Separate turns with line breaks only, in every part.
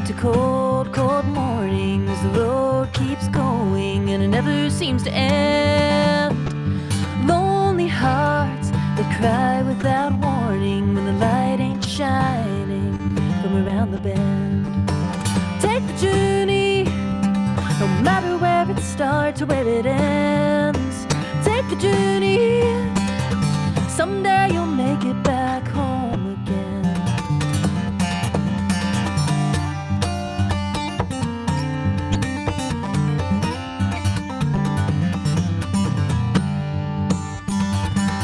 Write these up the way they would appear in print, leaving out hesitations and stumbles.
to cold, cold mornings. The road keeps going and it never seems to end. Lonely hearts that cry without warning when the light ain't shining from around the bend. Take the journey, no matter where it starts or where it ends. Take the journey, someday you'll make it back home again.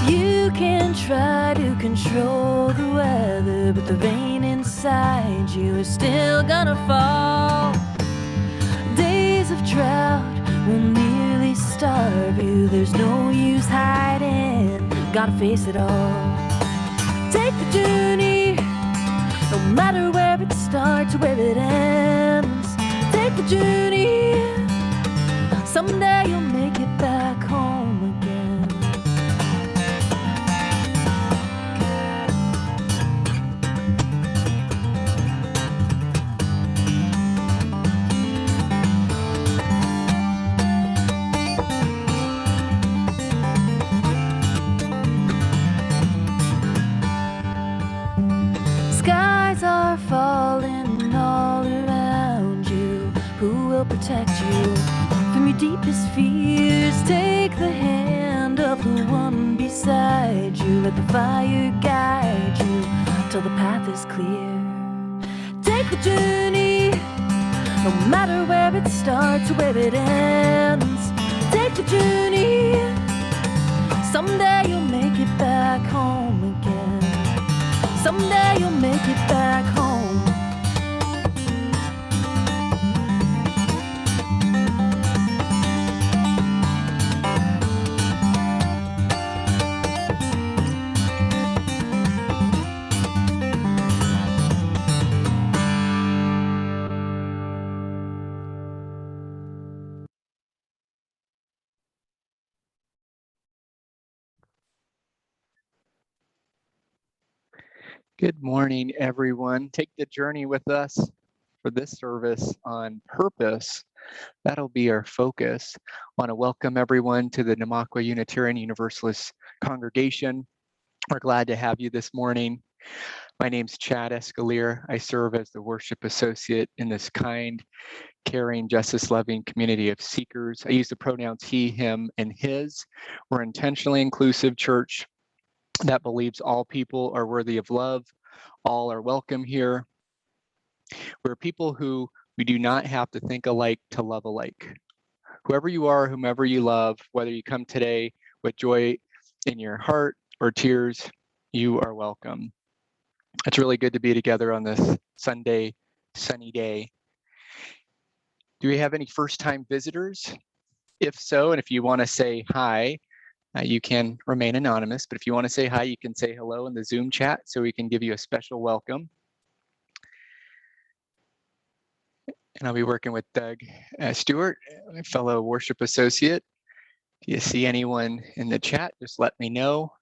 You can try to control the weather, but the rain inside you is still gonna fall. Days of drought will nearly starve you. There's no use hiding, gotta face it all. Take the journey, no matter where it starts or where it ends. Take the journey, someday you'll make it back home again. Skies are falling all around you. Who will protect you from your deepest fears? Take the hand of the one beside you. Let the fire guide you till the path is clear. Take the journey, no matter where it starts or where it ends. Take the journey, someday you'll make it back home again. Someday you'll make it back home.
Good morning, everyone. Take the journey with us for this service on purpose. That'll be our focus. I want to welcome everyone to the Namakwa Unitarian Universalist congregation. We're glad to have you this morning. My name's Chad Escallier. I serve as the worship associate in this kind, caring, justice-loving community of seekers. I use the pronouns he, him, and his. We're an intentionally inclusive church that believes all people are worthy of love, all are welcome here. We're people who we do not have to think alike to love alike. Whoever you are, whomever you love, whether you come today with joy in your heart or tears, you are welcome. It's really good to be together on this Sunday, sunny day. Do we have any first-time visitors? If so, and if you want to say hi, you can remain anonymous, but if you want to say hi, you can say hello in the Zoom chat so we can give you a special welcome. And I'll be working with Doug Stewart, my fellow worship associate. If you see anyone in the chat, just let me know.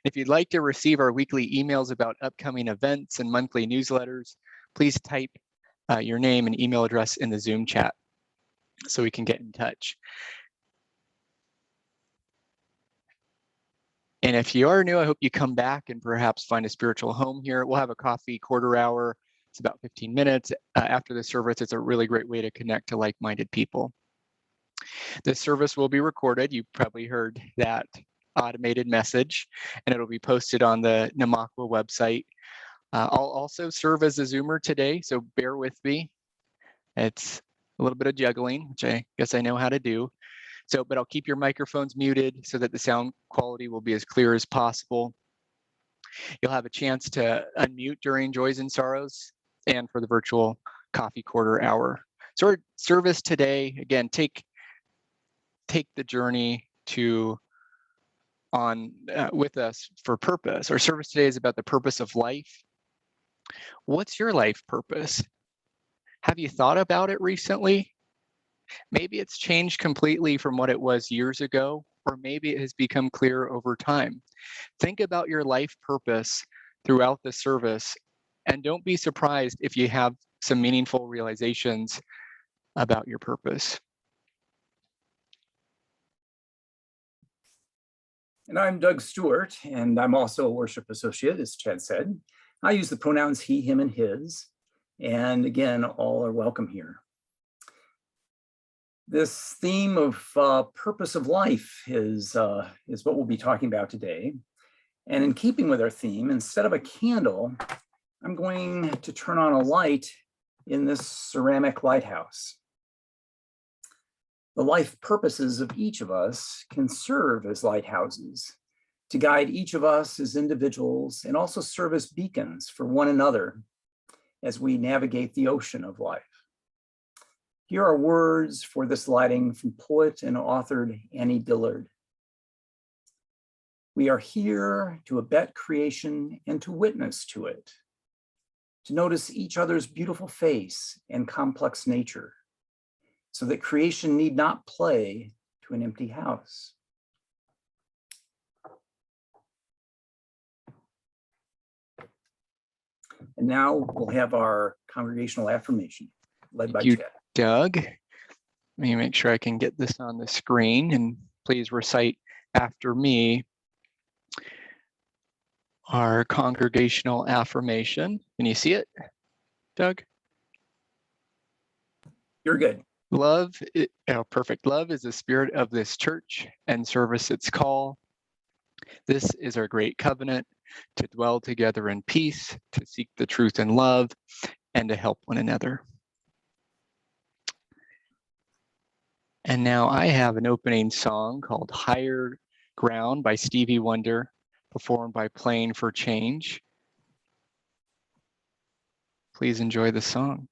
If you'd like to receive our weekly emails about upcoming events and monthly newsletters, please type your name and email address in the Zoom chat so we can get in touch. And if you are new, I hope you come back and perhaps find a spiritual home here. We'll have a coffee quarter hour. It's about 15 minutes. After the service, it's a really great way to connect to like-minded people. This service will be recorded. You probably heard that automated message, and it'll be posted on the Namakwa website. I'll also serve as a Zoomer today, so bear with me. It's a little bit of juggling, which I guess I know how to do. But I'll keep your microphones muted so that the sound quality will be as clear as possible. You'll have a chance to unmute during Joys and Sorrows and for the virtual coffee quarter hour. So our service today, again, take the journey with us for purpose. Our service today is about the purpose of life. What's your life purpose? Have you thought about it recently? Maybe it's changed completely from what it was years ago, or maybe it has become clear over time. Think about your life purpose throughout the service, and don't be surprised if you have some meaningful realizations about your purpose.
And I'm Doug Stewart, and I'm also a worship associate, as Chad said. I use the pronouns he, him, and his. And again, all are welcome here. This theme of purpose of life is what we'll be talking about today. And in keeping with our theme, instead of a candle, I'm going to turn on a light in this ceramic lighthouse. The life purposes of each of us can serve as lighthouses to guide each of us as individuals and also serve as beacons for one another as we navigate the ocean of life. Here are words for this lighting from poet and author Annie Dillard. We are here to abet creation and to witness to it, to notice each other's beautiful face and complex nature, so that creation need not play to an empty house. And now we'll have our congregational affirmation led by Chad.
Doug, let me make sure I can get this on the screen, and please recite after me our congregational affirmation. Can you see it, Doug?
You're good.
Love, perfect. Love is the spirit of this church and service its call. This is our great covenant to dwell together in peace, to seek the truth in love, and to help one another. And now I have an opening song called Higher Ground by Stevie Wonder, performed by Playing for Change. Please enjoy the song.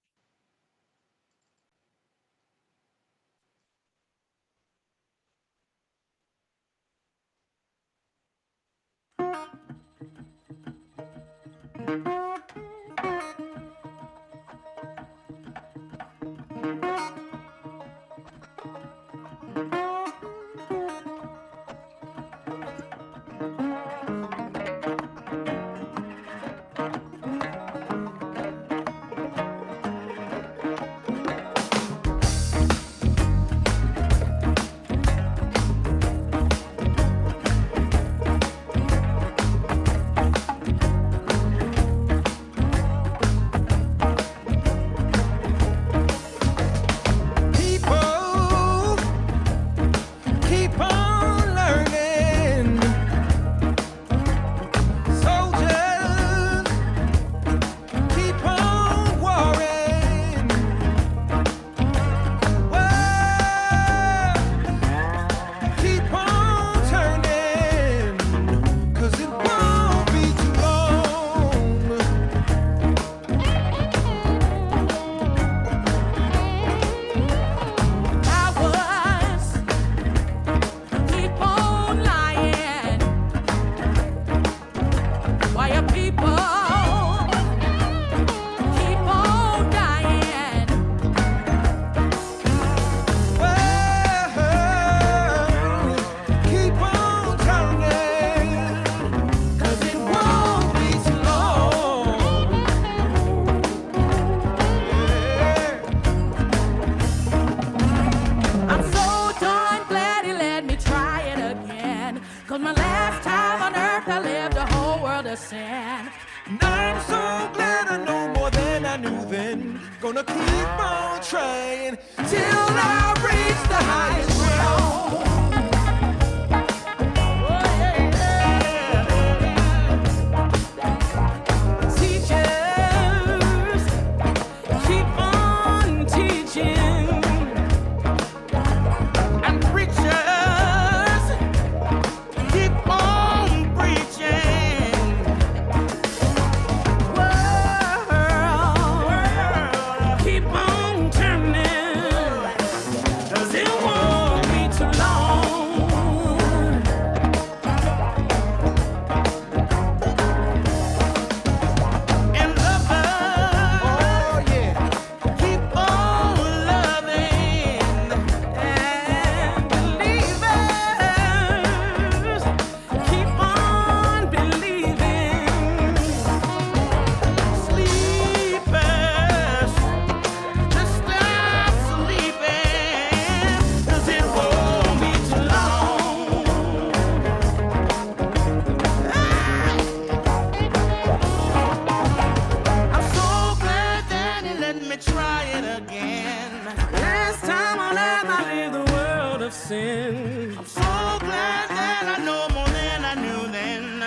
Gonna keep on trying till I reach the highest ground.
Long.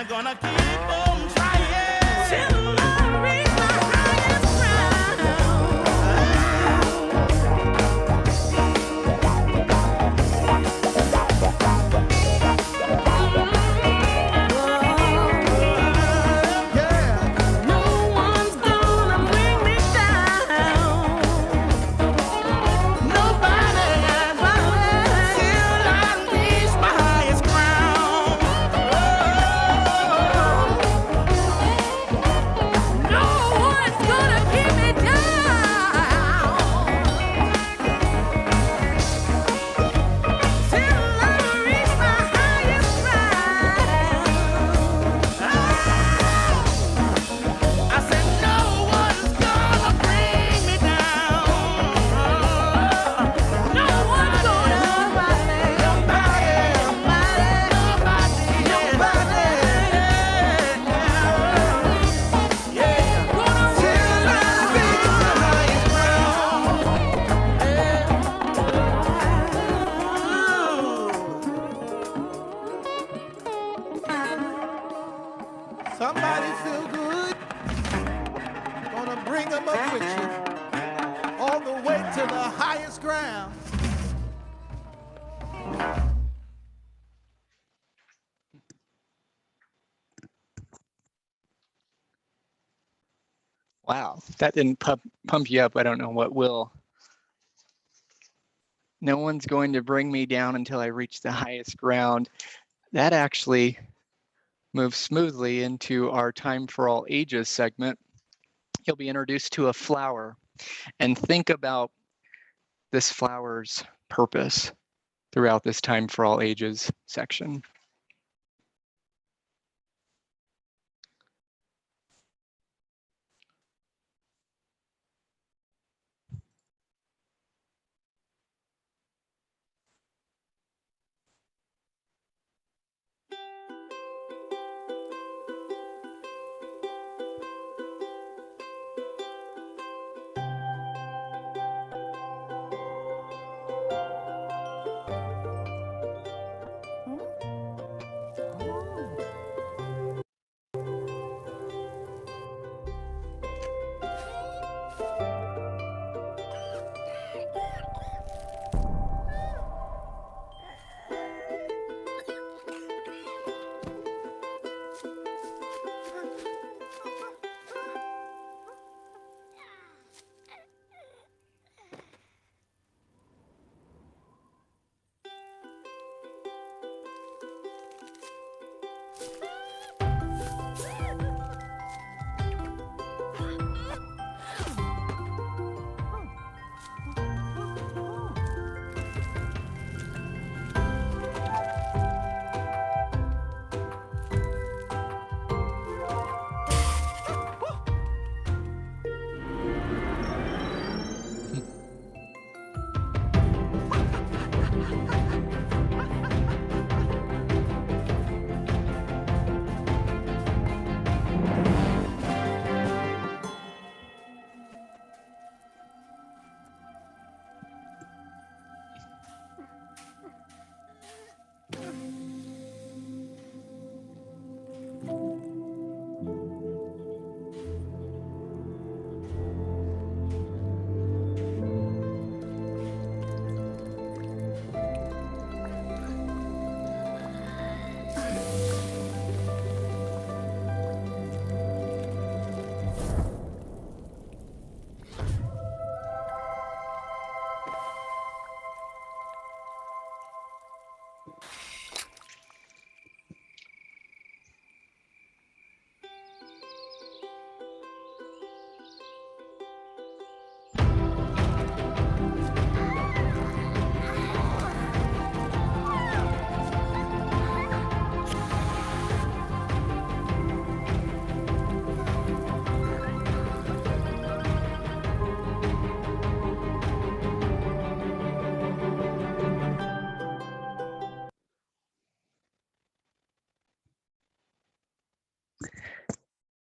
I'm gonna keep on trying
till I reach my highest ground.
Yeah.
No one's gonna bring me down.
Nobody, till I reach my highest ground.
No one's gonna keep me down till I reach my highest ground.
I said no one's gonna bring me down.
No one's gonna find me.
Somebody feel good. Gonna bring them up with you all the way to the highest ground.
Wow, that didn't pump you up. I don't know what will. No one's going to bring me down until I reach the highest ground. That actually moves smoothly into our Time for All Ages segment. You'll be introduced to a flower and think about this flower's purpose throughout this Time for All Ages section.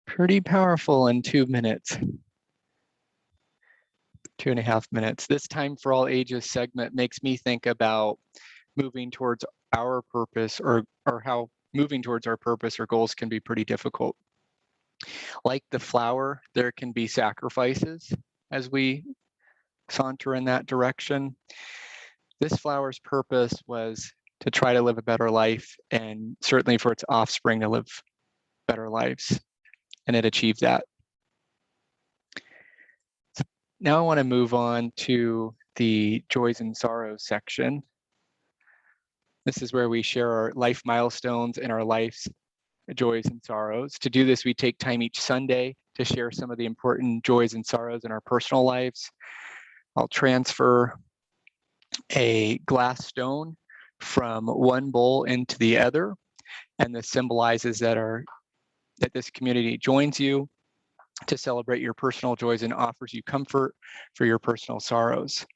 Pretty powerful in 2 minutes. 2.5 minutes. This Time for All Ages segment makes me think about moving towards our purpose or how moving towards our purpose or goals can be pretty difficult. Like the flower, there can be sacrifices as we saunter in that direction. This flower's purpose was to try to live a better life, and certainly for its offspring to live better lives, and it achieved that. Now I want to move on to the joys and sorrows section. This is where we share our life milestones and our life's joys and sorrows. To do this, we take time each Sunday to share some of the important joys and sorrows in our personal lives. I'll transfer a glass stone from one bowl into the other, and this symbolizes that this community joins you to celebrate your personal joys and offers you comfort for your personal sorrows.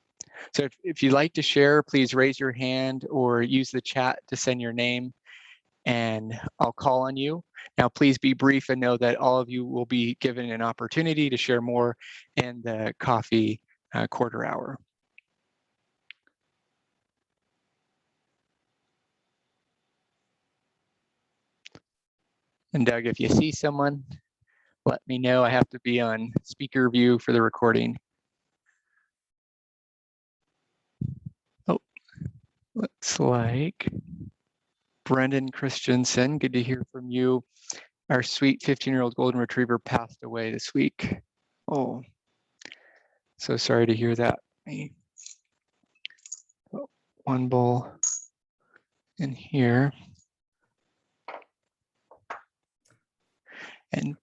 So if you'd like to share, please raise your hand or use the chat to send your name, and I'll call on you. Now, please be brief and know that all of you will be given an opportunity to share more in the coffee quarter hour. And Doug, if you see someone, let me know. I have to be on speaker view for the recording. Oh, looks like Brendan Christensen, good to hear from you. Our sweet 15-year-old golden retriever passed away this week. Oh, so sorry to hear that. One bowl in here. And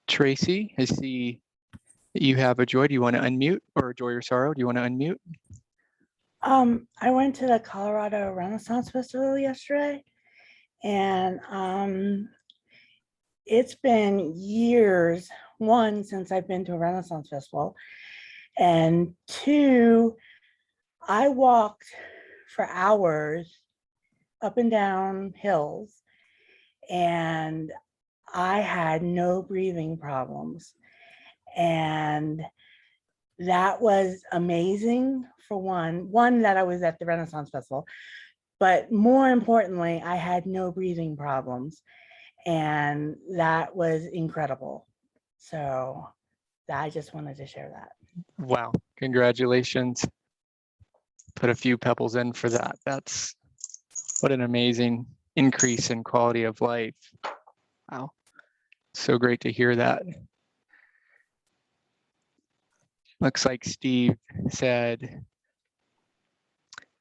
Tracy, I see that you have a joy. Do you want to unmute, or a joy or sorrow? Do you want to unmute?
I went to the Colorado Renaissance Festival yesterday, and it's been years, one, since I've been to a Renaissance Festival, and two, I walked for hours up and down hills, and I had no breathing problems. And that was amazing, for one, that I was at the Renaissance Festival, but more importantly, I had no breathing problems, and that was incredible. So I just wanted to share that.
Wow, congratulations. Put a few pebbles in for that. That's what an amazing increase in quality of life. Wow, so great to hear that. Looks like Steve said,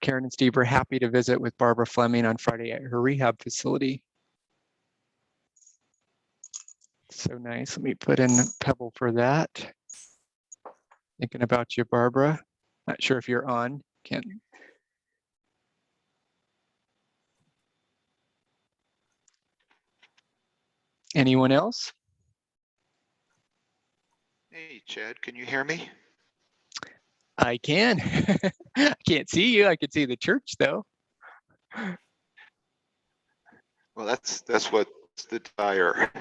Karen and Steve were happy to visit with Barbara Fleming on Friday at her rehab facility. So nice. Let me put in a pebble for that. Thinking about you, Barbara. Not sure if you're on. Can't. Anyone else?
Hey, Chad, can you hear me?
I can. I can't see you. I can see the church though.
Well, that's what's the desire.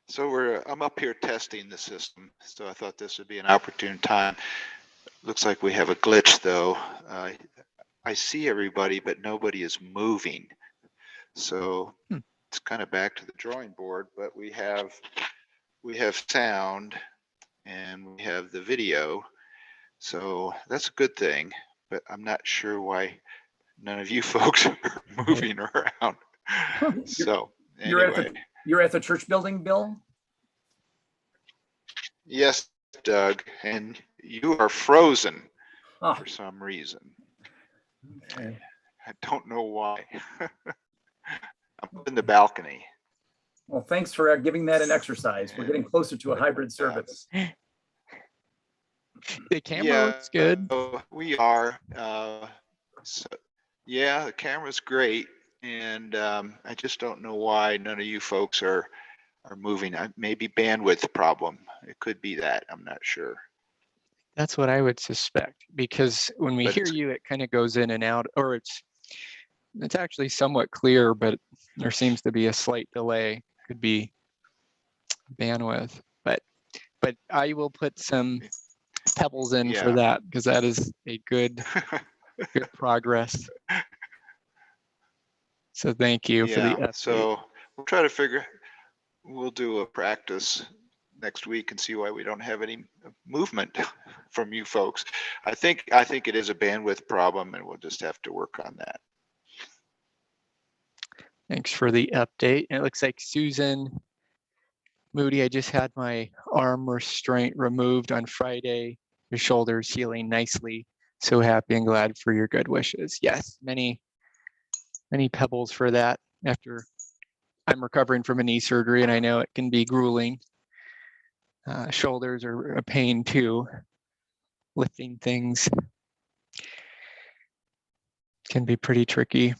So I'm up here testing the system. So I thought this would be an opportune time. Looks like we have a glitch though. I see everybody, but nobody is moving. So it's kind of back to the drawing board, but we have sound and we have the video. So that's a good thing, but I'm not sure why none of you folks are moving around. So anyway.
You're at the church building, Bill?
Yes, Doug, and you are frozen for some reason.
Okay.
I don't know why. I'm in the balcony.
Well, thanks for giving that an exercise. We're getting closer to a hybrid service.
The camera looks good.
We are. So, yeah, the camera's great, and I just don't know why none of you folks are moving. Maybe bandwidth problem. It could be that. I'm not sure.
That's what I would suspect, because when we hear you, it kind of goes in and out, or it's actually somewhat clear, but there seems to be a slight delay. Could be bandwidth, but I will put some pebbles in for that, because that is a good progress. So thank you for the
Yeah,
update.
so we'll try to figure, we'll do a practice next week and see why we don't have any movement from you folks. I think it is a bandwidth problem, and we'll just have to work on that.
Thanks for the update. And it looks like Susan Moody, I just had my arm restraint removed on Friday. Your shoulder's healing nicely. So happy and glad for your good wishes. Yes, many pebbles for that after I'm recovering from a knee surgery, and I know it can be grueling. Shoulders are a pain too. Lifting things can be pretty tricky.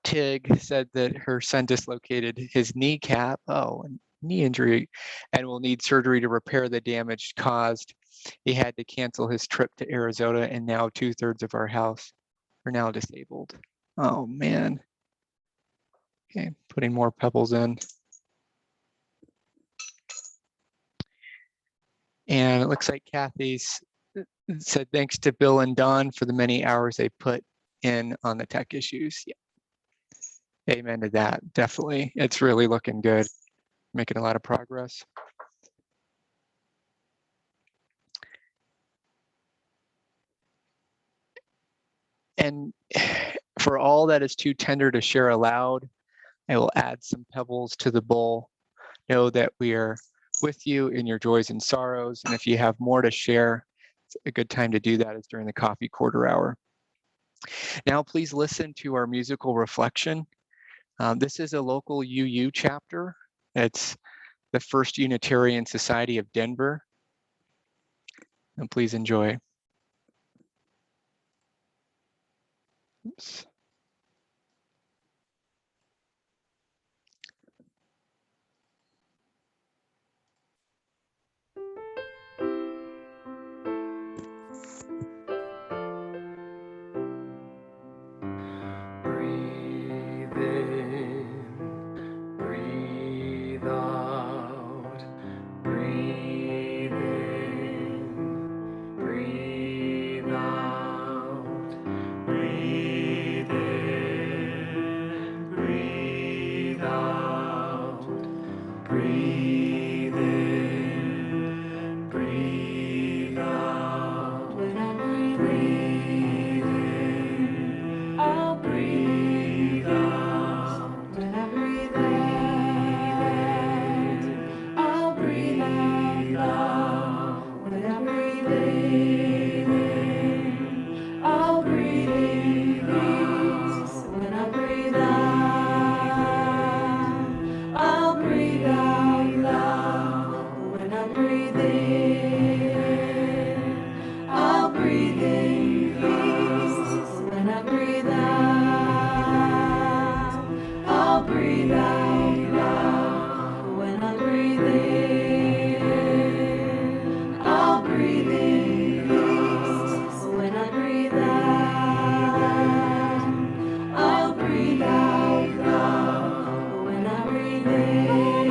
Tig said that her son dislocated his kneecap, knee injury, and will need surgery to repair the damage caused. He had to cancel his trip to Arizona, and now 2/3 of our house are now disabled. Oh man. Okay, putting more pebbles in. And it looks like Kathy's said thanks to Bill and Don for the many hours they put in on the tech issues. Yeah. Amen to that, definitely. It's really looking good, making a lot of progress. And for all that is too tender to share aloud, I will add some pebbles to the bowl. Know that we are with you in your joys and sorrows. And if you have more to share, it's a good time to do that is during the coffee quarter hour. Now, please listen to our musical reflection. This is a local UU chapter. It's the First Unitarian Society of Denver. And please enjoy. Oops. Breathe in, breathe out, breathe in, breathe out, breathe in, breathe out, breathe in, breathe out. When I breathe in, I'll breathe out. When I breathe in, I'll breathe out. When I breathe in, I'll breathe out. When I breathe out, I'll breathe out loud. When I breathe in, I'll breathe in peace. When I breathe out, I'll breathe out loud. When I breathe in, I'll breathe in peace. When I breathe out, I'll breathe out loud. When I breathe in,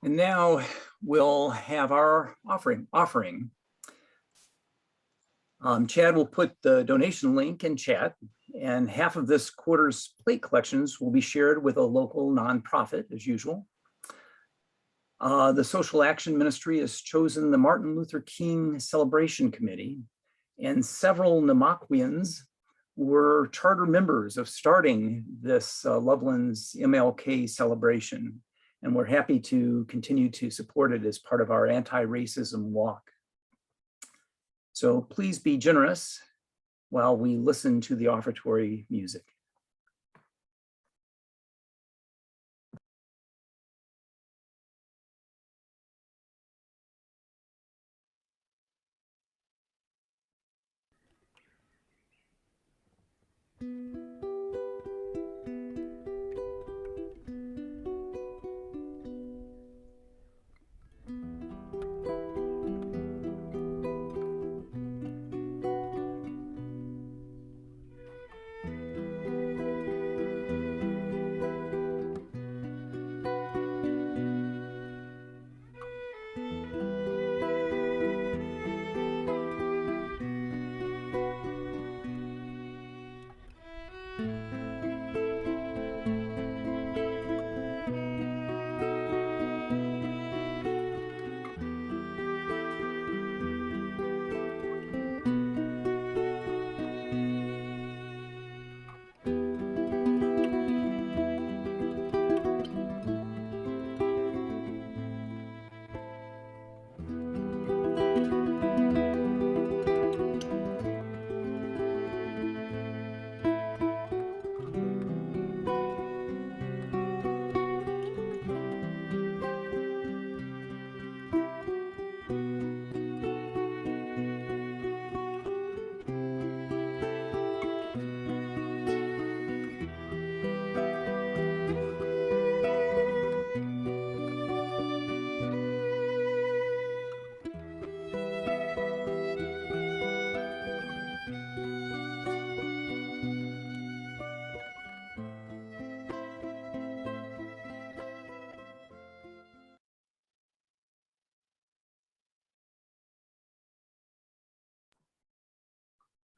And now we'll have our offering. Chad will put the donation link in chat, and half of this quarter's plate collections will be shared with a local nonprofit as usual. The Social Action Ministry has chosen the Martin Luther King Celebration Committee, and several Namaquans were charter members of starting this Loveland's MLK celebration. And we're happy to continue to support it as part of our anti-racism walk. So please be generous while we listen to the offertory music.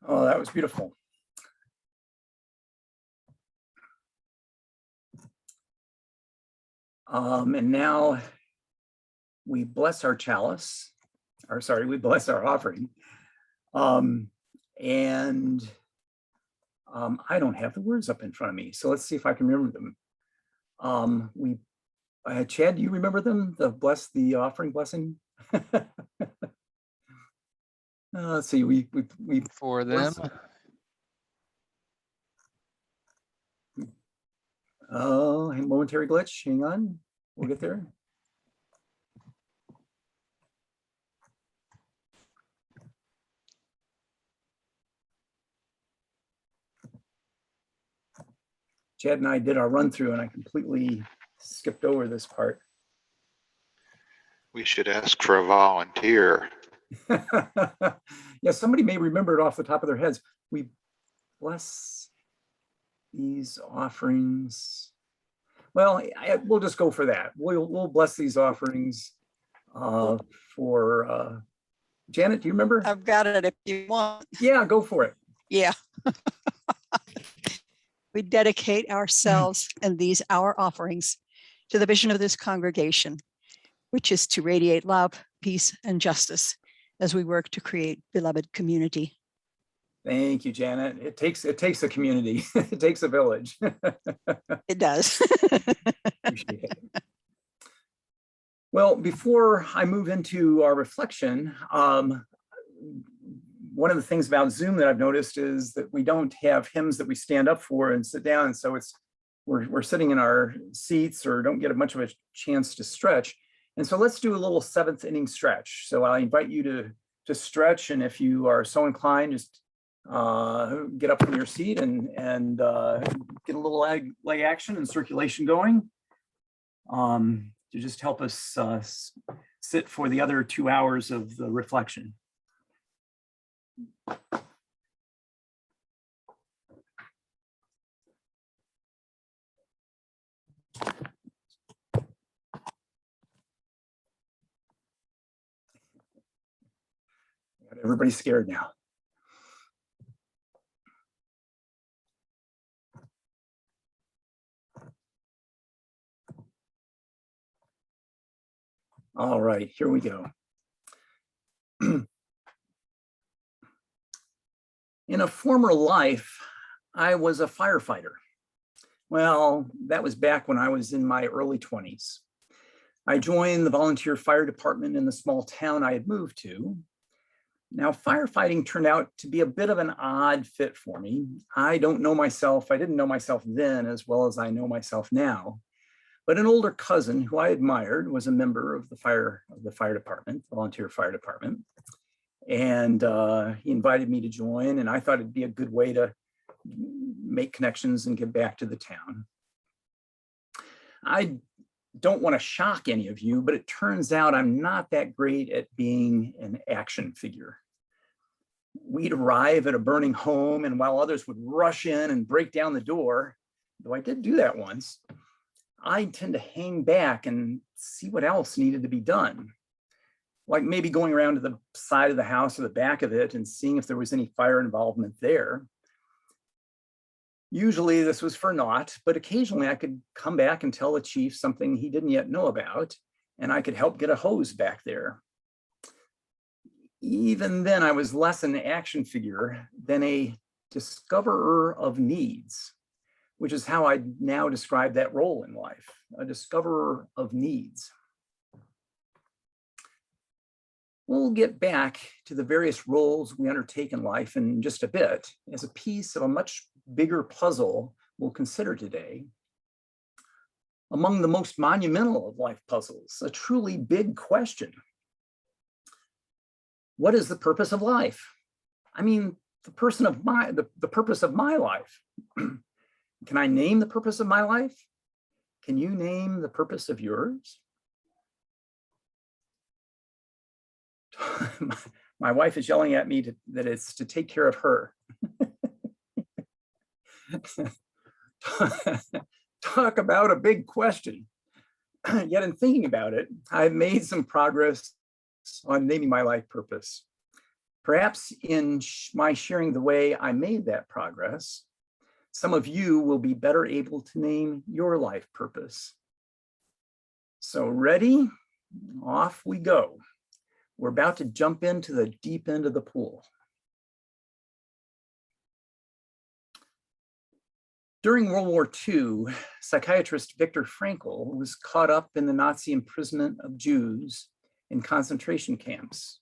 Oh, that was beautiful. And now we bless our chalice, or sorry, we bless our offering. I don't have the words up in front of me, so let's see if I can remember them. Chad, do you remember them? The offering blessing? Let's see, we
For them.
Oh, momentary glitch. Hang on, we'll get there. Chad and I did our run through, and I completely skipped over this part.
We should ask for a volunteer.
Yeah, somebody may remember it off the top of their heads. We bless these offerings. Well, we'll just go for that. We'll bless these offerings for Janet. Do you remember?
I've got it if you want.
Yeah, go for it.
Yeah. We dedicate ourselves and these our offerings to the vision of this congregation, which is to radiate love, peace, and justice as we work to create beloved community.
Thank you, Janet. It takes a community. It takes a village.
It does.
Appreciate it. Well, before I move into our reflection, one of the things about Zoom that I've noticed is that we don't have hymns that we stand up for and sit down. And so we're sitting in our seats or don't get much of a chance to stretch. And so let's do a little seventh inning stretch. So I invite you to stretch. And if you are so inclined, just get up from your seat and get a little leg action and circulation going to just help us sit for the other 2 hours of the reflection. Everybody's scared now. All right, here we go. In a former life, I was a firefighter. Well, that was back when I was in my early 20s. I joined the volunteer fire department in the small town I had moved to. Now, firefighting turned out to be a bit of an odd fit for me. I didn't know myself then as well as I know myself now. But an older cousin who I admired was a member of the fire department, volunteer fire department. And he invited me to join, and I thought it'd be a good way to make connections and give back to the town. I don't want to shock any of you, but it turns out I'm not that great at being an action figure. We'd arrive at a burning home, and while others would rush in and break down the door, though I did do that once, I tend to hang back and see what else needed to be done. Like maybe going around to the side of the house or the back of it and seeing if there was any fire involvement there. Usually this was for naught, but occasionally I could come back and tell the chief something he didn't yet know about, and I could help get a hose back there. Even then, I was less an action figure than a discoverer of needs, which is how I now describe that role in life, a discoverer of needs. We'll get back to the various roles we undertake in life in just a bit as a piece of a much bigger puzzle we'll consider today. Among the most monumental of life puzzles, a truly big question. What is the purpose of life? I mean, the purpose of my life. Can I name the purpose of my life? Can you name the purpose of yours? My wife is yelling at me that it's to take care of her. Talk about a big question. Yet in thinking about it, I've made some progress on naming my life purpose. Perhaps in my sharing the way I made that progress, some of you will be better able to name your life purpose. So ready? Off we go. We're about to jump into the deep end of the pool. During World War II, psychiatrist Viktor Frankl was caught up in the Nazi imprisonment of Jews in concentration camps.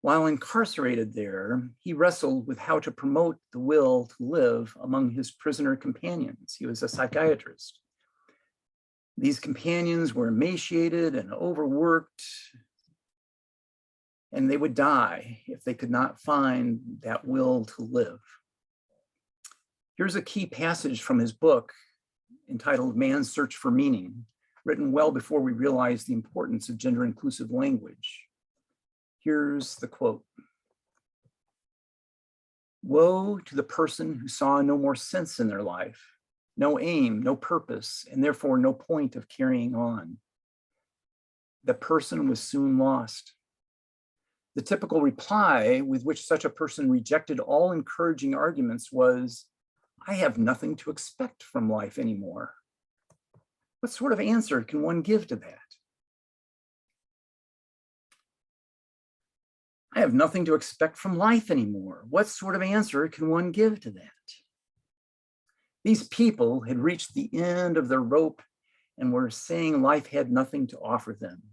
While incarcerated there, he wrestled with how to promote the will to live among his prisoner companions. He was a psychiatrist. These companions were emaciated and overworked, and they would die if they could not find that will to live. Here's a key passage from his book entitled Man's Search for Meaning, written well before we realized the importance of gender-inclusive language. Here's the quote. Woe to the person who saw no more sense in their life, no aim, no purpose, and therefore no point of carrying on. The person was soon lost. The typical reply with which such a person rejected all encouraging arguments was, I have nothing to expect from life anymore. What sort of answer can one give to that? I have nothing to expect from life anymore. What sort of answer can one give to that? These people had reached the end of their rope and were saying life had nothing to offer them.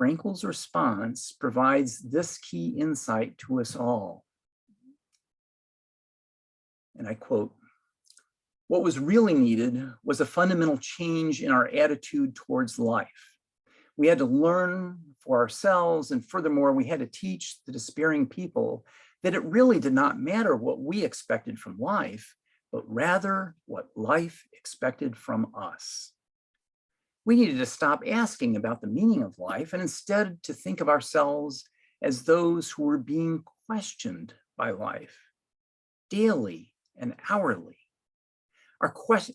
Frankl's response provides this key insight to us all. And I quote, what was really needed was a fundamental change in our attitude towards life. We had to learn for ourselves, and furthermore, we had to teach the despairing people that it really did not matter what we expected from life, but rather what life expected from us. We needed to stop asking about the meaning of life and instead to think of ourselves as those who were being questioned by life daily and hourly.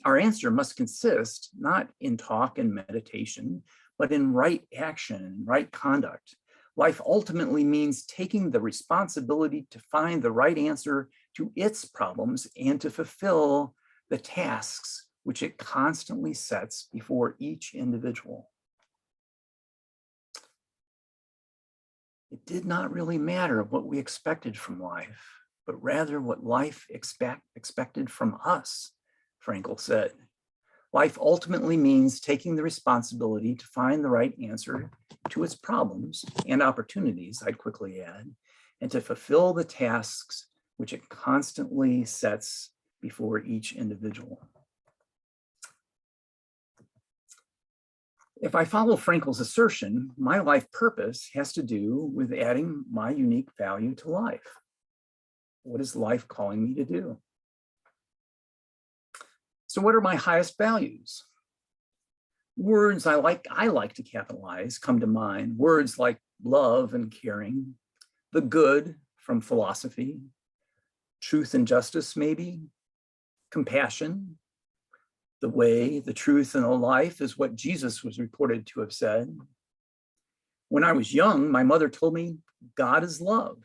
Our answer must consist not in talk and meditation, but in right action and right conduct, Life ultimately means taking the responsibility to find the right answer to its problems and to fulfill the tasks which it constantly sets before each individual. It did not really matter what we expected from life, but rather what life expected from us, Frankl said. Life ultimately means taking the responsibility to find the right answer to its problems and opportunities, I'd quickly add, and to fulfill the tasks which it constantly sets before each individual. If I follow Frankl's assertion, my life purpose has to do with adding my unique value to life. What is life calling me to do? So what are my highest values? Words I like to capitalize come to mind. Words like love and caring, the good from philosophy, truth and justice maybe, compassion, the way, the truth, and the life is what Jesus was reported to have said. When I was young, my mother told me God is love,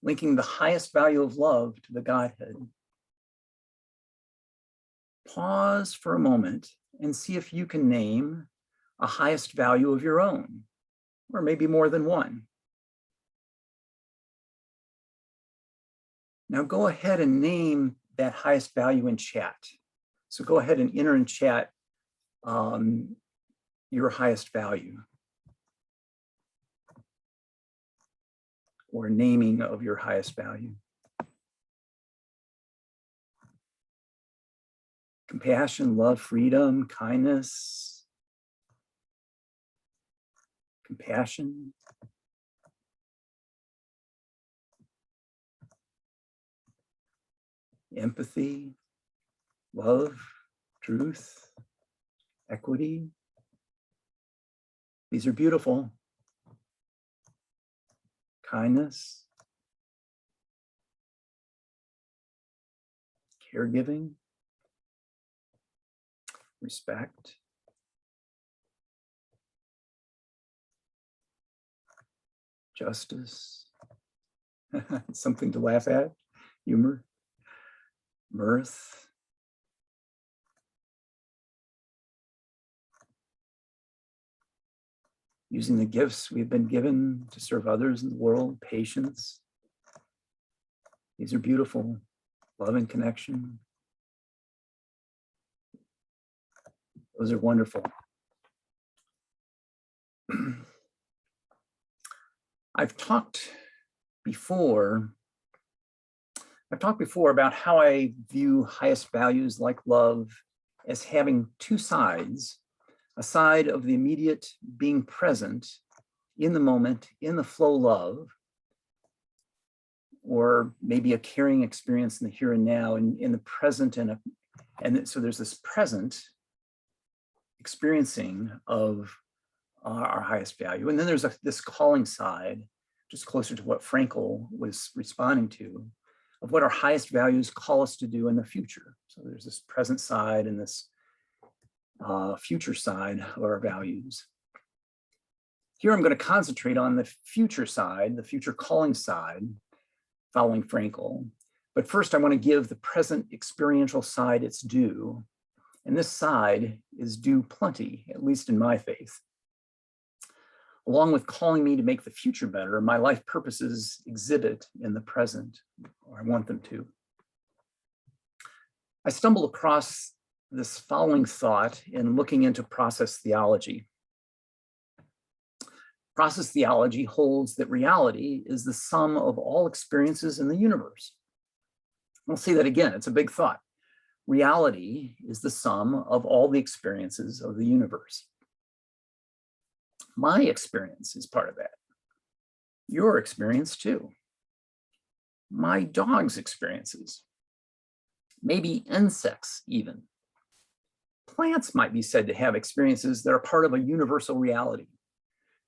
linking the highest value of love to the Godhead. Pause for a moment and see if you can name a highest value of your own, or maybe more than one. Now go ahead and name that highest value in chat. So go ahead and enter in chat your highest value or naming of your highest value. Compassion, love, freedom, kindness, compassion. Empathy, love, truth, equity. These are beautiful. Kindness, caregiving, respect, justice, something to laugh at, humor, mirth, using the gifts we've been given to serve others in the world, patience. These are beautiful, love and connection. Those are wonderful. I've talked before about how I view highest values like love as having two sides, a side of the immediate being present in the moment, in the flow love, or maybe a caring experience in the here and now, in the present, and so there's this present experiencing of our highest value. And then there's this calling side, just closer to what Frankl was responding to, of what our highest values call us to do in the future. So there's this present side and this future side of our values. Here I'm going to concentrate on the future side, the future calling side, following Frankl. But first I want to give the present experiential side its due. And this side is due plenty, at least in my faith. Along with calling me to make the future better, my life purposes exhibit in the present, or I want them to. I stumbled across this following thought in looking into process theology. Process theology holds that reality is the sum of all experiences in the universe. I'll say that again, it's a big thought. Reality is the sum of all the experiences of the universe. My experience is part of that. Your experience too. My dog's experiences. Maybe insects even. Plants might be said to have experiences that are part of a universal reality.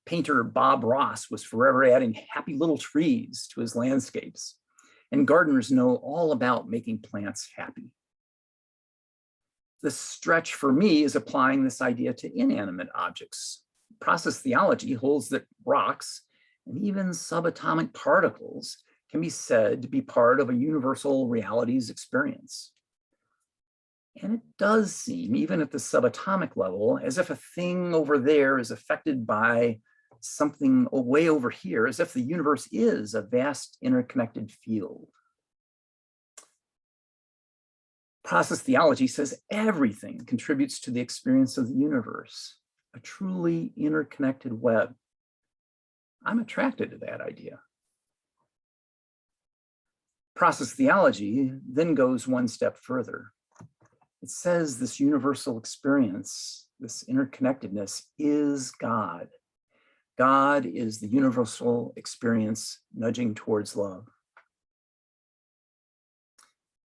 Painter Bob Ross was forever adding happy little trees to his landscapes, and gardeners know all about making plants happy. The stretch for me is applying this idea to inanimate objects. Process theology holds that rocks and even subatomic particles can be said to be part of a universal realities experience. And it does seem, even at the subatomic level, as if a thing over there is affected by something way over here, as if the universe is a vast interconnected field. Process theology says everything contributes to the experience of the universe, a truly interconnected web. I'm attracted to that idea. Process theology then goes one step further. It says this universal experience, this interconnectedness, is God. God is the universal experience nudging towards love.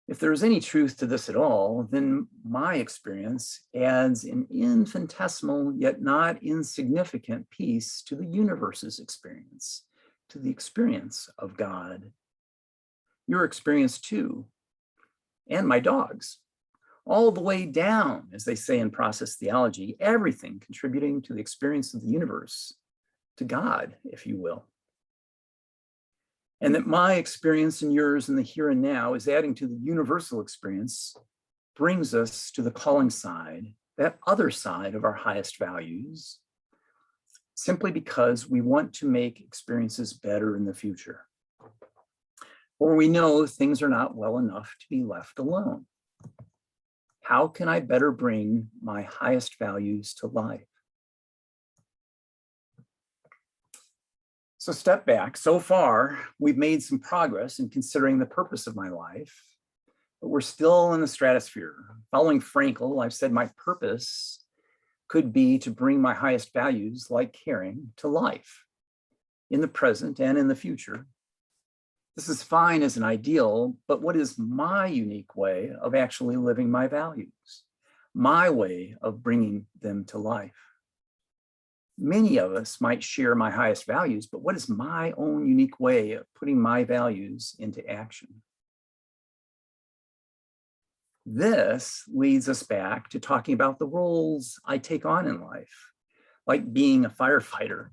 If there is any truth to this at all, then my experience adds an infinitesimal yet not insignificant piece to the universe's experience, to the experience of God. Your experience too, and my dog's. All the way down, as they say in process theology, everything contributing to the experience of the universe, to God, if you will. And that my experience and yours in the here and now is adding to the universal experience, brings us to the calling side, that other side of our highest values, simply because we want to make experiences better in the future. Or we know things are not well enough to be left alone. How can I better bring my highest values to life? So step back. So far, we've made some progress in considering the purpose of my life, but we're still in the stratosphere. Following Frankl, I've said my purpose could be to bring my highest values, like caring, to life in the present and in the future. This is fine as an ideal, but what is my unique way of actually living my values? My way of bringing them to life? Many of us might share my highest values, but what is my own unique way of putting my values into action? This leads us back to talking about the roles I take on in life, like being a firefighter.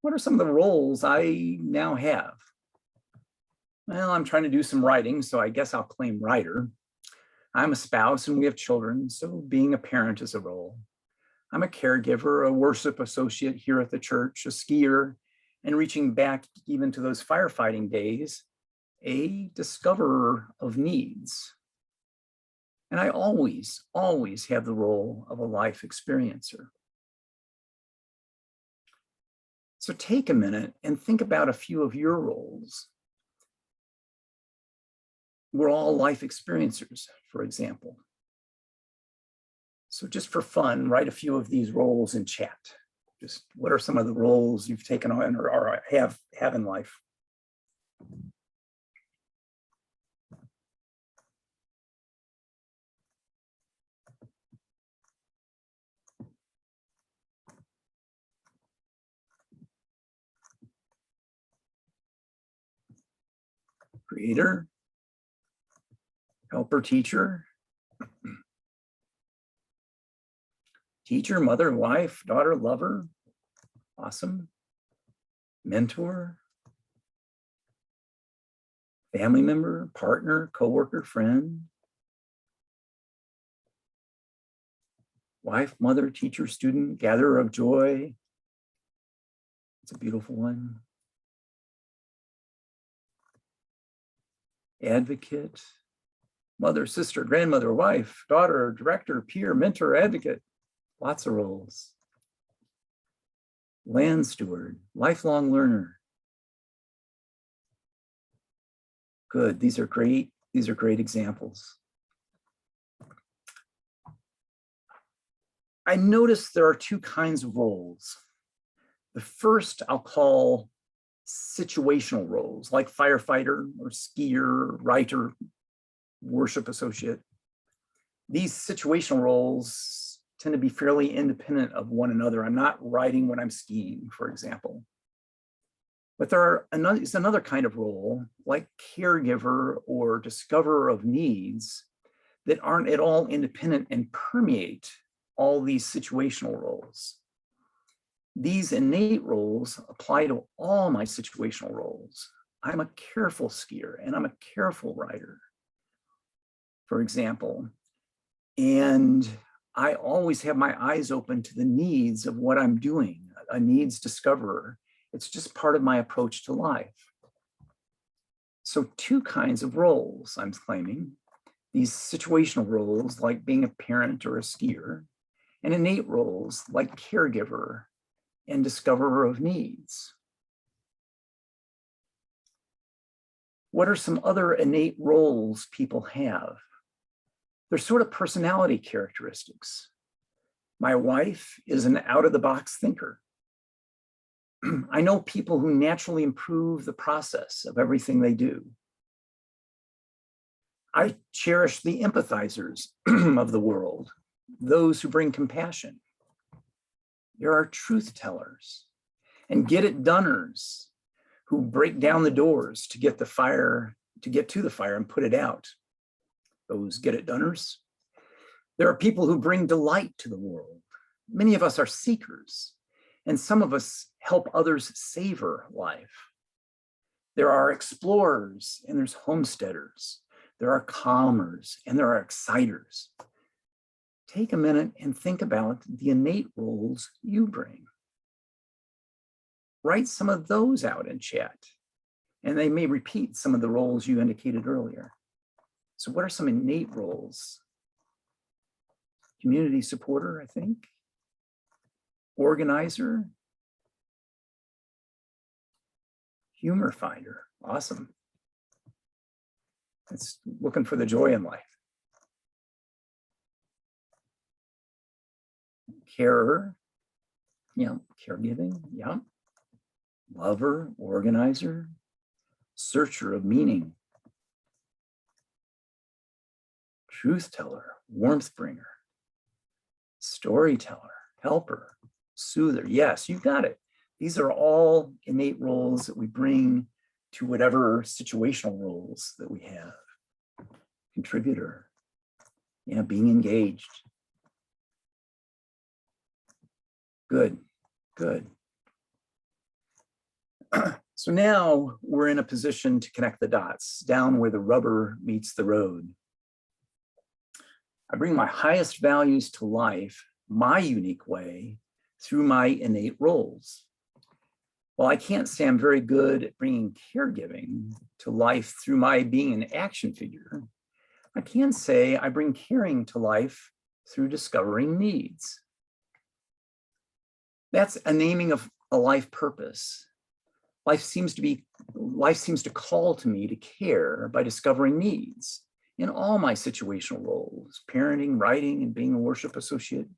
What are some of the roles I now have? Well, I'm trying to do some writing, so I guess I'll claim writer. I'm a spouse and we have children, so being a parent is a role. I'm a caregiver, a worship associate here at the church, a skier, and reaching back even to those firefighting days, a discoverer of needs. And I always have the role of a life experiencer. So take a minute and think about a few of your roles. We're all life experiencers, for example. So just for fun, write a few of these roles in chat. Just what are some of the roles you've taken on or have in life? Creator, helper, teacher, teacher, mother, wife, daughter, lover, awesome, mentor, family member, partner, coworker, friend, wife, mother, teacher, student, gatherer of joy. It's a beautiful one. Advocate, mother, sister, grandmother, wife, daughter, director, peer, mentor, advocate, lots of roles. Land steward, lifelong learner. Good, these are great examples. I noticed there are two kinds of roles. The first I'll call situational roles, like firefighter or skier, writer, worship associate. These situational roles tend to be fairly independent of one another. I'm not writing when I'm skiing, for example. But is another kind of role, like caregiver or discoverer of needs, that aren't at all independent and permeate all these situational roles. These innate roles apply to all my situational roles. I'm a careful skier and I'm a careful rider, for example. And I always have my eyes open to the needs of what I'm doing, a needs discoverer. It's just part of my approach to life. So two kinds of roles I'm claiming, these situational roles like being a parent or a skier, and innate roles like caregiver and discoverer of needs. What are some other innate roles people have? They're sort of personality characteristics. My wife is an out-of-the-box thinker. I know people who naturally improve the process of everything they do. I cherish the empathizers of the world, those who bring compassion. There are truth tellers and get-it-doners who break down the doors to get to the fire and put it out. Those get-it-doners. There are people who bring delight to the world. Many of us are seekers, and some of us help others savor life. There are explorers and there's homesteaders. There are calmers and there are exciters. Take a minute and think about the innate roles you bring. Write some of those out in chat, and they may repeat some of the roles you indicated earlier. So what are some innate roles? Community supporter, I think. Organizer. Humor finder, awesome. It's looking for the joy in life. Carer, yeah, caregiving, yeah. Lover, organizer, searcher of meaning. Truth teller, warmth bringer, storyteller, helper, soother. Yes, you got it. These are all innate roles that we bring to whatever situational roles that we have. Contributor, yeah, being engaged. Good, good. So now we're in a position to connect the dots down where the rubber meets the road. I bring my highest values to life, my unique way, through my innate roles. While I can't say I'm very good at bringing caregiving to life through my being an action figure, I can say I bring caring to life through discovering needs. That's a naming of a life purpose. Life seems to call to me to care by discovering needs in all my situational roles, parenting, writing, and being a worship associate.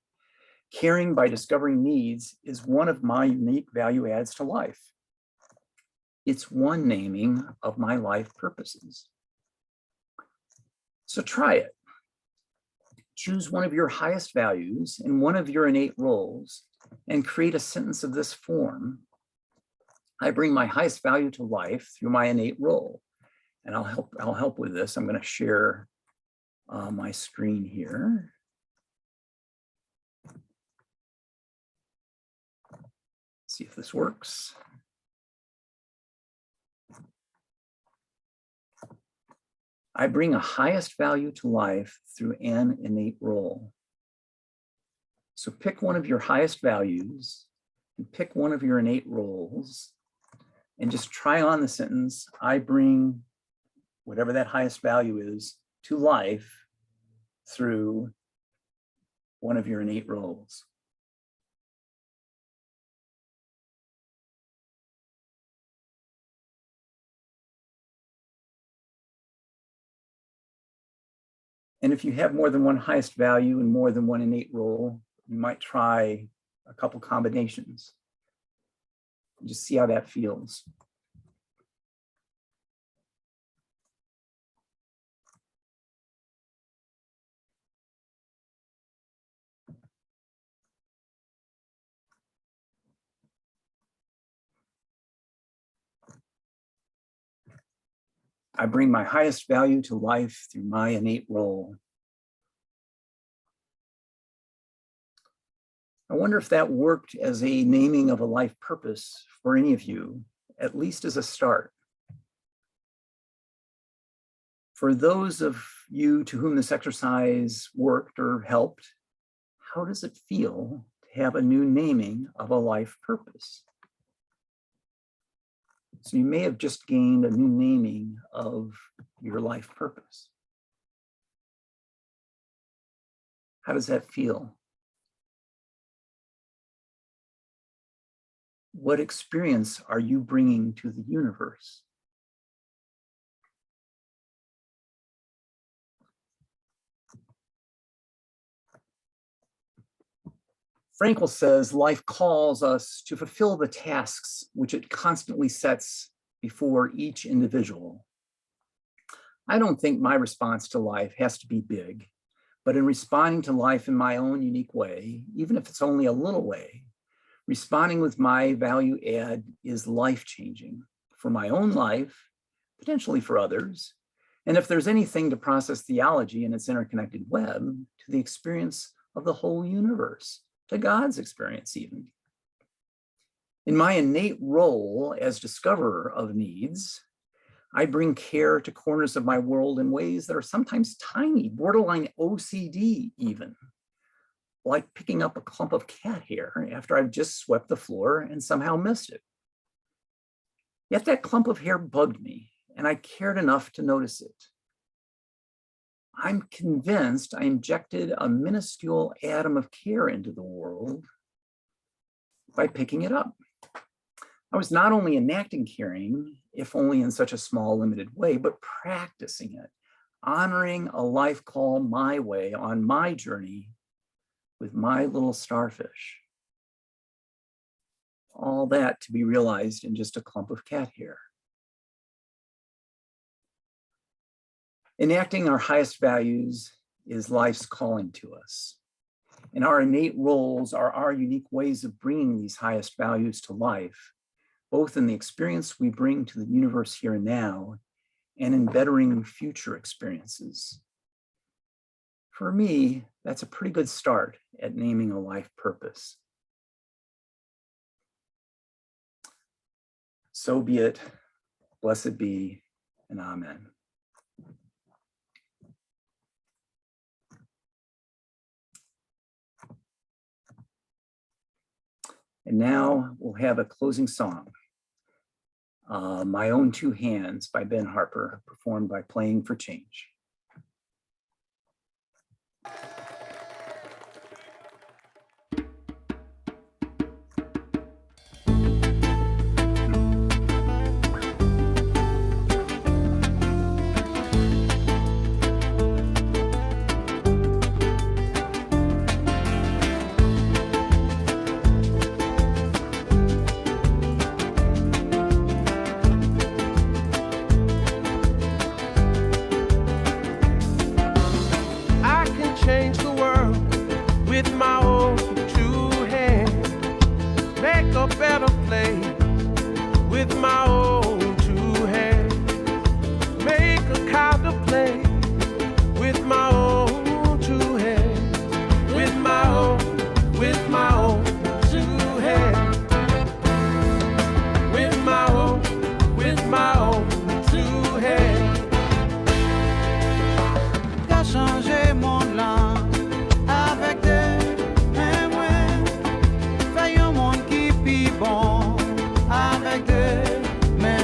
Caring by discovering needs is one of my unique value adds to life. It's one naming of my life purposes. So try it. Choose one of your highest values and one of your innate roles and create a sentence of this form. I bring my highest value to life through my innate role. And I'll help with this. I'm going to share my screen here. See if this works. I bring a highest value to life through an innate role. So pick one of your highest values and pick one of your innate roles and just try on the sentence, I bring whatever that highest value is to life through one of your innate roles. And if you have more than one highest value and more than one innate role, you might try a couple combinations. Just see how that feels. I bring my highest value to life through my innate role. I wonder if that worked as a naming of a life purpose for any of you, at least as a start. For those of you to whom this exercise worked or helped, how does it feel to have a new naming of a life purpose? So you may have just gained a new naming of your life purpose. How does that feel? What experience are you bringing to the universe? Frankl says life calls us to fulfill the tasks which it constantly sets before each individual. I don't think my response to life has to be big, but in responding to life in my own unique way, even if it's only a little way, responding with my value add is life-changing for my own life, potentially for others, and if there's anything to process theology and its interconnected web, to the experience of the whole universe, to God's experience even. In my innate role as discoverer of needs, I bring care to corners of my world in ways that are sometimes tiny, borderline OCD even, like picking up a clump of cat hair after I've just swept the floor and somehow missed it. Yet that clump of hair bugged me, and I cared enough to notice it. I'm convinced I injected a minuscule atom of care into the world by picking it up. I was not only enacting caring, if only in such a small, limited way, but practicing it, honoring a life call my way on my journey with my little starfish. All that to be realized in just a clump of cat hair. Enacting our highest values is life's calling to us. And our innate roles are our unique ways of bringing these highest values to life, both in the experience we bring to the universe here and now, and in bettering future experiences. For me, that's a pretty good start at naming a life purpose. So be it, blessed be, and amen. And now we'll have a closing song, My Own Two Hands by Ben Harper, performed by Playing for Change.
Avec deux mains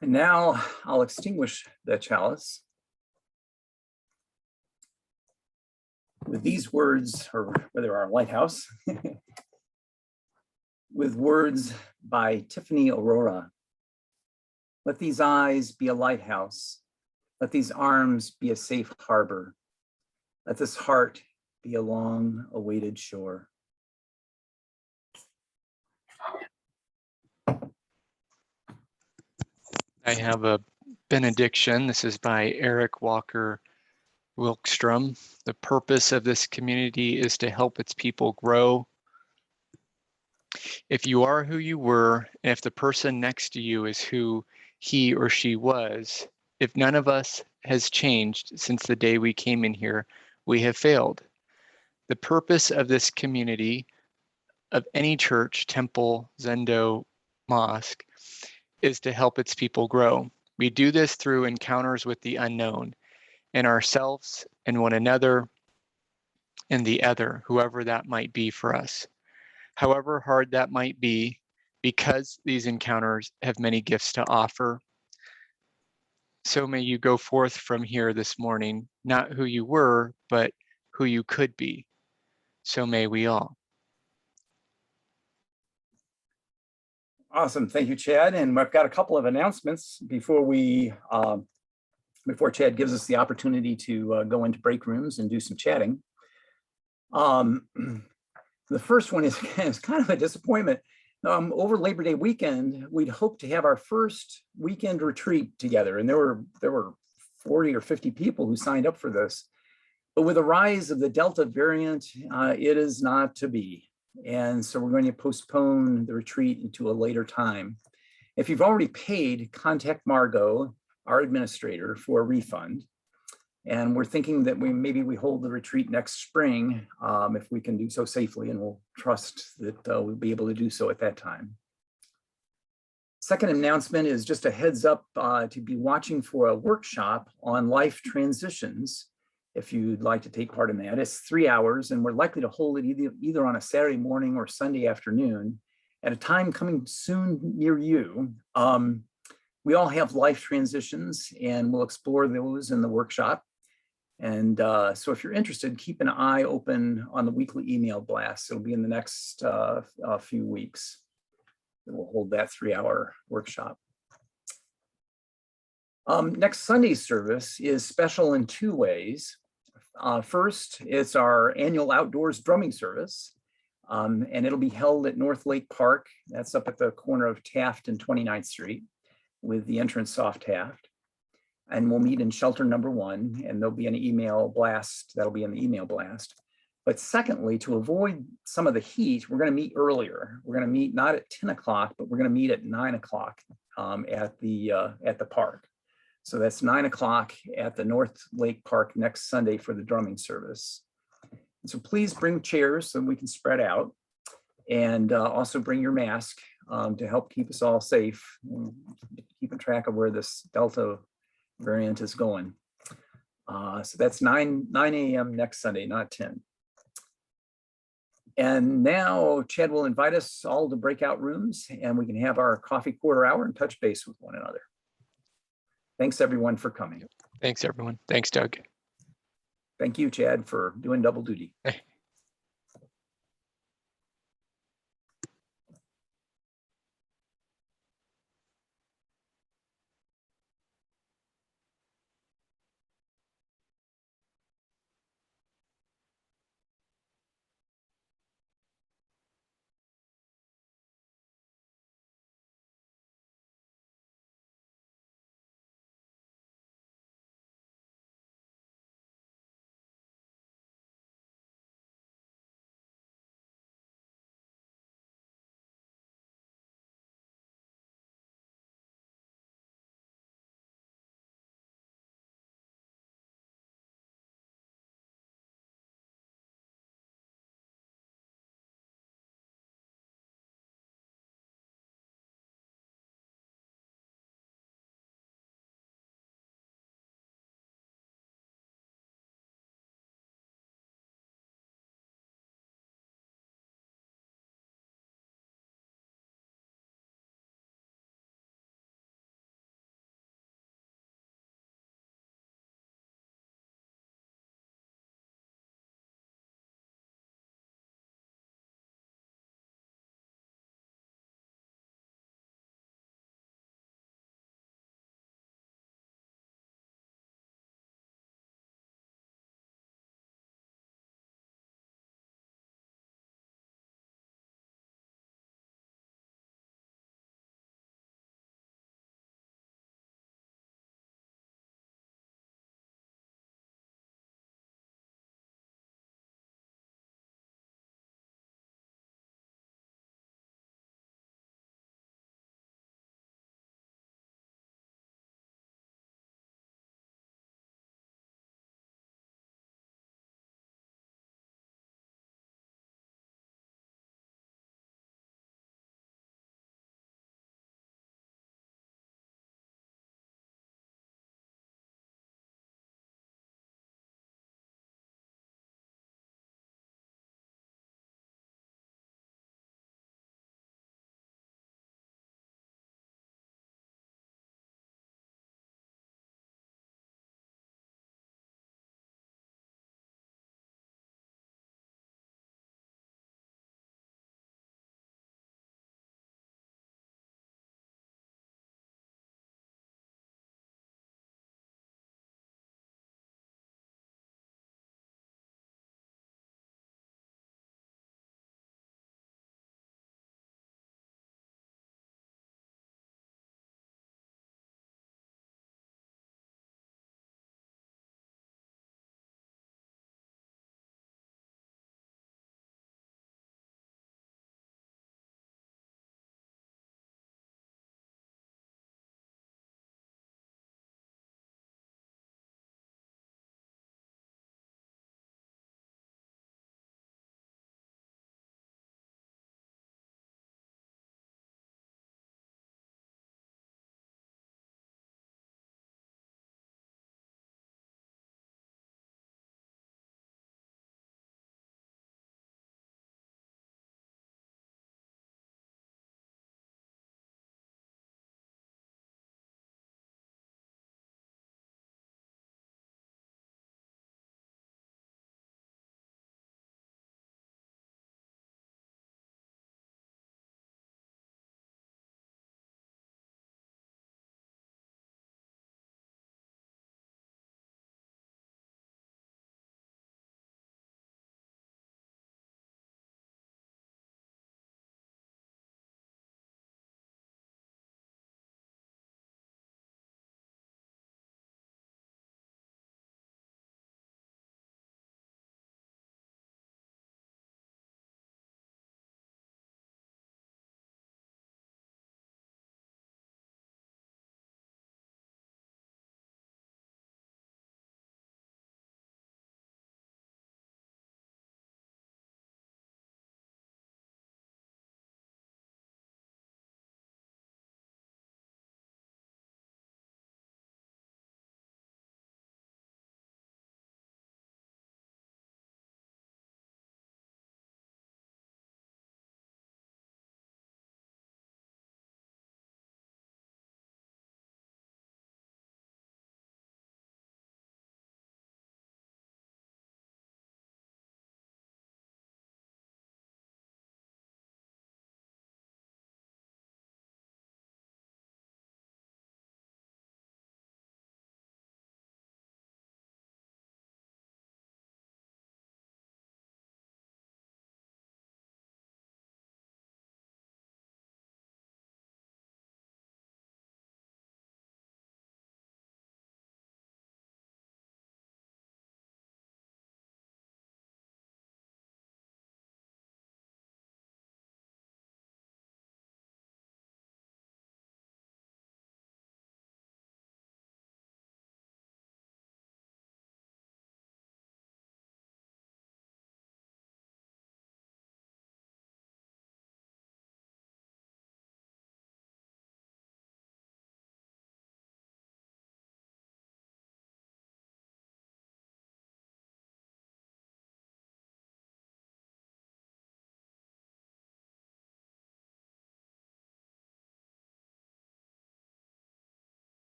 And now I'll extinguish the chalice with these words, or whether our lighthouse, with words by Tiffany Aurora. Let these eyes be a lighthouse. Let these arms be a safe harbor. Let this heart be a long-awaited shore.
I have a benediction. This is by Eric Walker Wilkstrom. The purpose of this community is to help its people grow. If you are who you were, and if the person next to you is who he or she was, if none of us has changed since the day we came in here, we have failed. The purpose of this community, of any church, temple, zendo, mosque, is to help its people grow. We do this through encounters with the unknown, in ourselves and one another, and the other, whoever that might be for us. However hard that might be, because these encounters have many gifts to offer, so may you go forth from here this morning, not who you were, but who you could be. So may we all.
Awesome, thank you, Chad. And I've got a couple of announcements before Chad gives us the opportunity to go into break rooms and do some chatting. The first one is kind of a disappointment. Over Labor Day weekend, we'd hoped to have our first weekend retreat together, and there were 40 or 50 people who signed up for this. But with the rise of the Delta variant, it is not to be. And so we're going to postpone the retreat into a later time. If you've already paid, contact Margot, our administrator, for a refund. And we're thinking that maybe we hold the retreat next spring if we can do so safely, and we'll trust that we'll be able to do so at that time. Second announcement is just a heads up to be watching for a workshop on life transitions. If you'd like to take part in that, it's 3 hours, and we're likely to hold it either on a Saturday morning or Sunday afternoon at a time coming soon near you. We all have life transitions, and we'll explore those in the workshop. And so if you're interested, keep an eye open on the weekly email blast. It'll be in the next few weeks. We'll hold that 3-hour workshop. Next Sunday's service is special in 2 ways. First, it's our annual outdoors drumming service, and it'll be held at North Lake Park. That's up at the corner of Taft and 29th Street with the entrance off Taft. And we'll meet in shelter number 1, and there'll be an email blast. That'll be in the email blast. But secondly, to avoid some of the heat, we're going to meet earlier. We're going to meet not at 10 o'clock, but we're going to meet at 9 o'clock at the park. So that's 9 o'clock at the North Lake Park next Sunday for the drumming service. And so please bring chairs so we can spread out, and also bring your mask to help keep us all safe, keeping track of where this Delta variant is going. So that's 9 a.m. next Sunday, not 10. And now Chad will invite us all to breakout rooms, and we can have our coffee quarter hour and touch base with one another. Thanks everyone for coming.
Thanks everyone. Thanks, Doug.
Thank you, Chad, for doing double duty.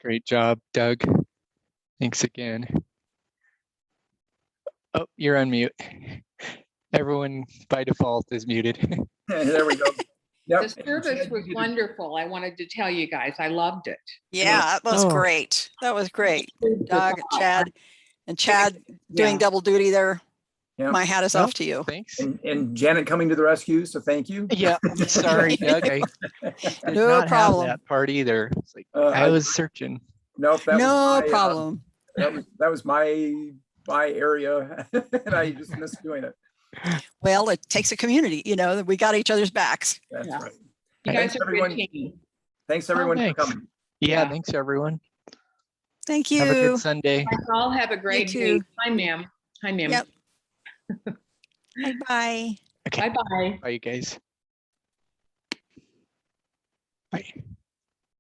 Great job, Doug. Thanks again. Oh, you're on mute. Everyone by default is muted.
There we go. Yep.
The service
Chad, you
was
did a-
wonderful. I wanted to tell you guys, I loved it.
Yeah, that was
Oh.
great. That was great.
Food for
Doug,
thought.
Chad doing
Yeah.
double duty there.
Yeah.
My hat is
Well,
off to you.
Thanks.
And Janet coming to the rescue, so thank you.
Yeah, sorry, Doug. I did
No
not
problem.
have that part either. It's like
I-
I was searching.
Nope, that
No
was my,
problem.
that was my area, and I just missed doing it.
Well, it takes a community, we got each other's backs.
That's
Yeah.
right.
You
Thanks,
guys are a
everyone.
good team.
Thanks everyone for
thanks.
coming.
Yeah,
Yeah.
thanks everyone.
Thank you.
Have a good Sunday.
You all have a great
too.
day. Hi, ma'am. Hi, ma'am.
Yep. Bye-bye.
Okay.
Bye-bye.
Bye, you guys. Bye.